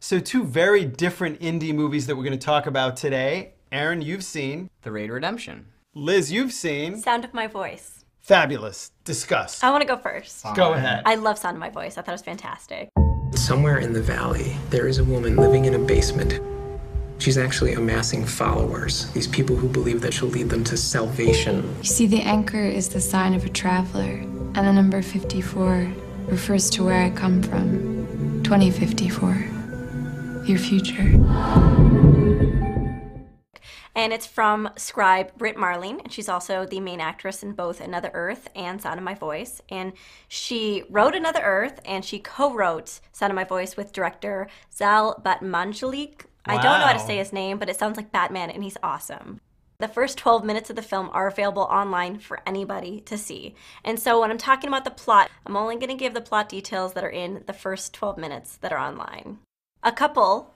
So two very different indie movies that we're going to talk about today. Aaron, you've seen. The Raid Redemption. Liz, you've seen. Sound of My Voice. Fabulous. Discuss. I want to go first. Go ahead. I love Sound of My Voice. I thought it was fantastic. Somewhere in the valley, there is a woman living in a basement. She's actually amassing followers, these people who believe that she'll lead them to salvation. You see, the anchor is the sign of a traveler, and the number 54 refers to where I come from. 2054. Your future. And it's from scribe Brit Marling, and she's also the main actress in both Another Earth and Sound of My Voice. And she wrote Another Earth, and she co-wrote Sound of My Voice with director Zal Batmanglij. I don't know how to say his name, but it sounds like Batman, and he's awesome. The first 12 minutes of the film are available online for anybody to see. And so when I'm talking about the plot, I'm only going to give the plot details that are in the first 12 minutes that are online. A couple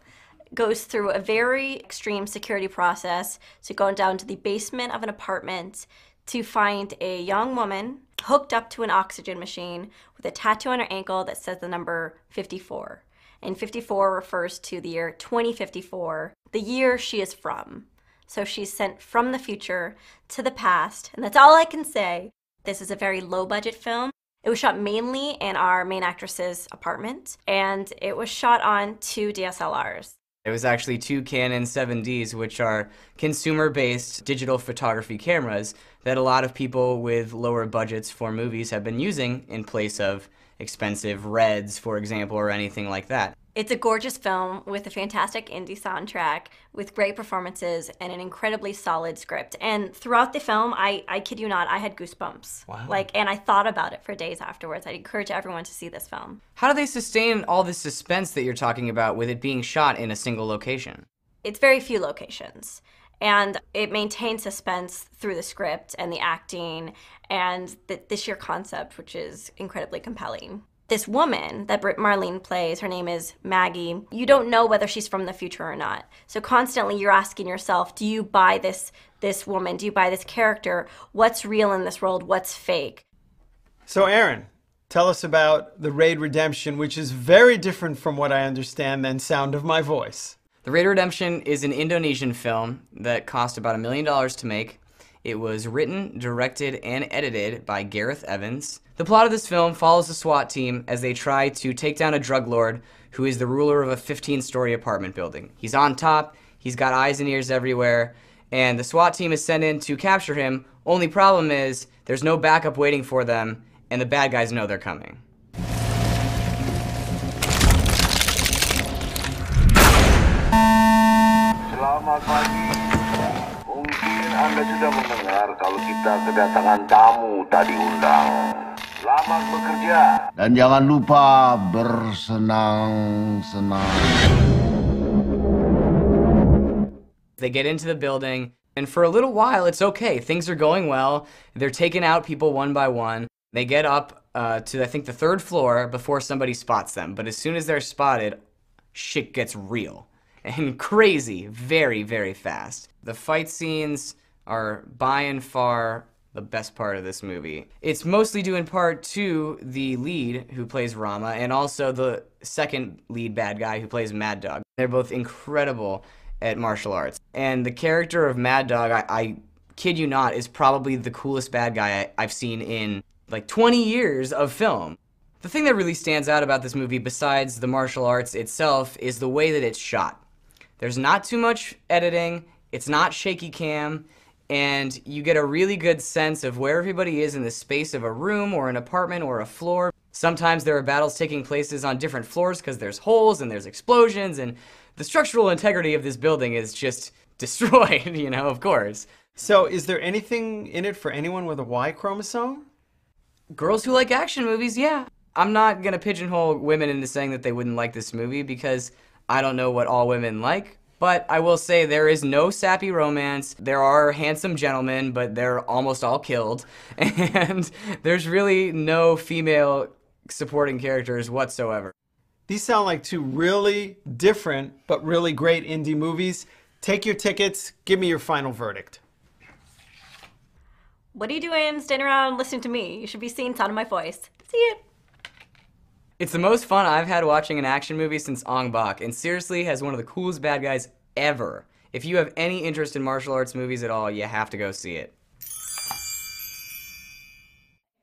goes through a very extreme security process to go down to the basement of an apartment to find a young woman hooked up to an oxygen machine with a tattoo on her ankle that says the number 54. And 54 refers to the year 2054, the year she is from. So she's sent from the future to the past, and that's all I can say. This is a very low-budget film. It was shot mainly in our main actress's apartment, and it was shot on 2 DSLRs. It was actually 2 Canon 7Ds, which are consumer-based digital photography cameras that a lot of people with lower budgets for movies have been using in place of expensive Reds, for example, or anything like that. It's a gorgeous film with a fantastic indie soundtrack, with great performances and an incredibly solid script. And throughout the film, I kid you not, I had goosebumps. Wow. And I thought about it for days afterwards. I'd encourage everyone to see this film. How do they sustain all this suspense that you're talking about with it being shot in a single location? It's very few locations, and it maintains suspense through the script and the acting and the sheer concept, which is incredibly compelling. This woman that Brit Marling plays, her name is Maggie, you don't know whether she's from the future or not. So constantly you're asking yourself, do you buy this woman? Do you buy this character? What's real in this world? What's fake? So Aaron, tell us about The Raid Redemption, which is very different from what I understand than Sound of My Voice. The Raid Redemption is an Indonesian film that cost about $1 million to make. It was written, directed, and edited by Gareth Evans. The plot of this film follows the SWAT team as they try to take down a drug lord who is the ruler of a 15-story apartment building. He's on top, he's got eyes and ears everywhere, and the SWAT team is sent in to capture him. Only problem is, there's no backup waiting for them, and the bad guys know they're coming. Selamat pagi. Mungkin Anda sudah mendengar kalau kita kedatangan tamu tadi undang. Selamat bekerja. Dan jangan lupa bersenang-senang. They get into the building, and for a little while it's okay. Things are going well. They're taking out people one by one. They get up to, I think, the 3rd floor before somebody spots them. But as soon as they're spotted, shit gets real. And crazy, very, very fast. The fight scenes are by and far the best part of this movie. It's mostly due in part to the lead, who plays Rama, and also the second lead bad guy, who plays Mad Dog. They're both incredible at martial arts. And the character of Mad Dog, I kid you not, is probably the coolest bad guy I've seen in like 20 years of film. The thing that really stands out about this movie, besides the martial arts itself, is the way that it's shot. There's not too much editing, it's not shaky cam, and you get a really good sense of where everybody is in the space of a room or an apartment or a floor. Sometimes there are battles taking places on different floors because there's holes and there's explosions, and the structural integrity of this building is just destroyed, you know, of course. So is there anything in it for anyone with a Y chromosome? Girls who like action movies, yeah. I'm not gonna pigeonhole women into saying that they wouldn't like this movie because I don't know what all women like, but I will say there is no sappy romance. There are handsome gentlemen, but they're almost all killed. And there's really no female supporting characters whatsoever. These sound like two really different but really great indie movies. Take your tickets, give me your final verdict. What are you doing standing around listening to me? You should be seeing Sound of My Voice. See it. It's the most fun I've had watching an action movie since Ong Bak, and seriously has one of the coolest bad guys ever. If you have any interest in martial arts movies at all, you have to go see it.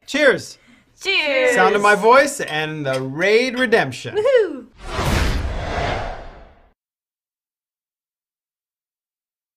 Cheers! Cheers! Sound of My Voice and The Raid Redemption. Woohoo!